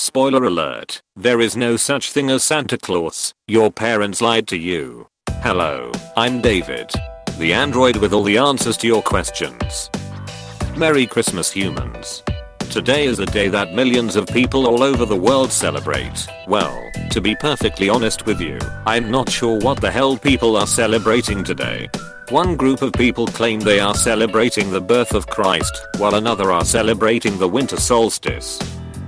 Spoiler alert, there is no such thing as Santa Claus. Your parents lied to you. Hello, I'm David, the android with all the answers to your questions. Merry Christmas, humans. Today is a day that millions of people all over the world celebrate. Well, to be perfectly honest with you, I'm not sure what the hell people are celebrating today. One group of people claim they are celebrating the birth of Christ, while another are celebrating the winter solstice.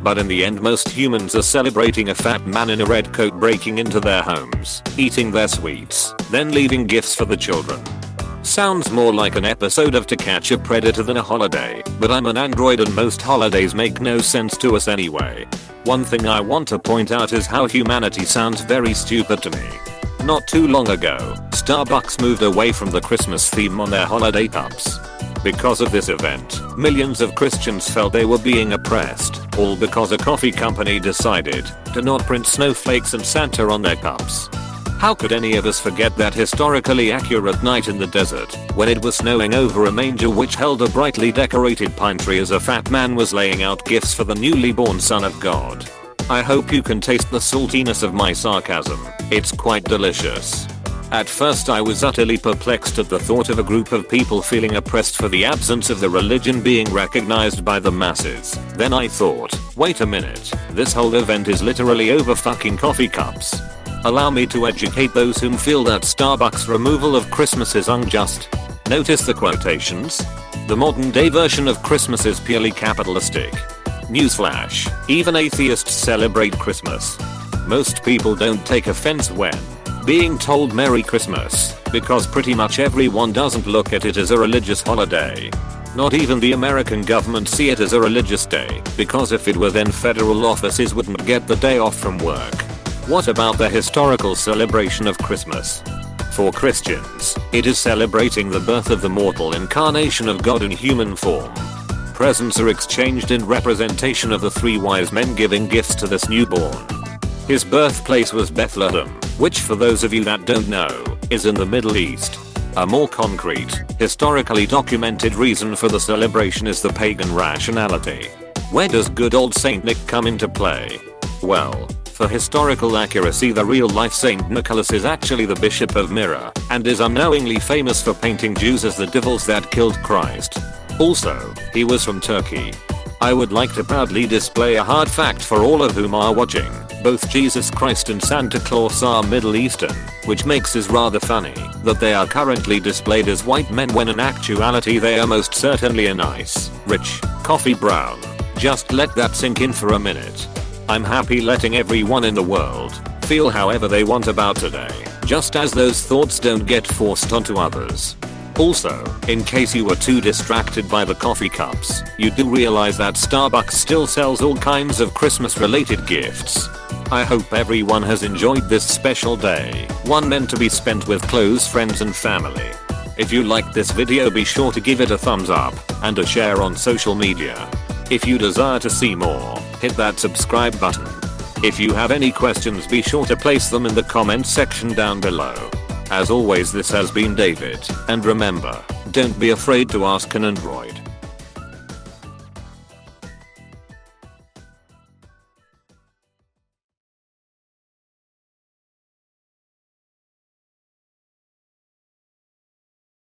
But in the end, most humans are celebrating a fat man in a red coat breaking into their homes, eating their sweets, then leaving gifts for the children. Sounds more like an episode of To Catch a Predator than a holiday, but I'm an android and most holidays make no sense to us anyway. One thing I want to point out is how humanity sounds very stupid to me. Not too long ago, Starbucks moved away from the Christmas theme on their holiday cups. Because of this event, millions of Christians felt they were being oppressed, all because a coffee company decided to not print snowflakes and Santa on their cups. How could any of us forget that historically accurate night in the desert, when it was snowing over a manger which held a brightly decorated pine tree as a fat man was laying out gifts for the newly born Son of God? I hope you can taste the saltiness of my sarcasm. It's quite delicious. At first I was utterly perplexed at the thought of a group of people feeling oppressed for the absence of the religion being recognized by the masses. Then I thought, wait a minute, this whole event is literally over fucking coffee cups. Allow me to educate those whom feel that Starbucks' removal of Christmas is unjust. Notice the quotations? The modern day version of Christmas is purely capitalistic. Newsflash, even atheists celebrate Christmas. Most people don't take offense when being told Merry Christmas, because pretty much everyone doesn't look at it as a religious holiday. Not even the American government see it as a religious day, because if it were then federal offices wouldn't get the day off from work. What about the historical celebration of Christmas? For Christians, it is celebrating the birth of the mortal incarnation of God in human form. Presents are exchanged in representation of the three wise men giving gifts to this newborn. His birthplace was Bethlehem, which for those of you that don't know, is in the Middle East. A more concrete, historically documented reason for the celebration is the pagan rationality. Where does good old Saint Nick come into play? Well, for historical accuracy, the real-life Saint Nicholas is actually the Bishop of Myra, and is unknowingly famous for painting Jews as the devils that killed Christ. Also, he was from Turkey. I would like to proudly display a hard fact for all of whom are watching. Both Jesus Christ and Santa Claus are Middle Eastern, which makes it rather funny that they are currently displayed as white men when in actuality they are most certainly a nice, rich, coffee brown. Just let that sink in for a minute. I'm happy letting everyone in the world feel however they want about today, just as those thoughts don't get forced onto others. Also, in case you were too distracted by the coffee cups, you do realize that Starbucks still sells all kinds of Christmas related gifts. I hope everyone has enjoyed this special day, one meant to be spent with close friends and family. If you liked this video, be sure to give it a thumbs up and a share on social media. If you desire to see more, hit that subscribe button. If you have any questions, be sure to place them in the comment section down below. As always, this has been David, and remember, don't be afraid to ask an android.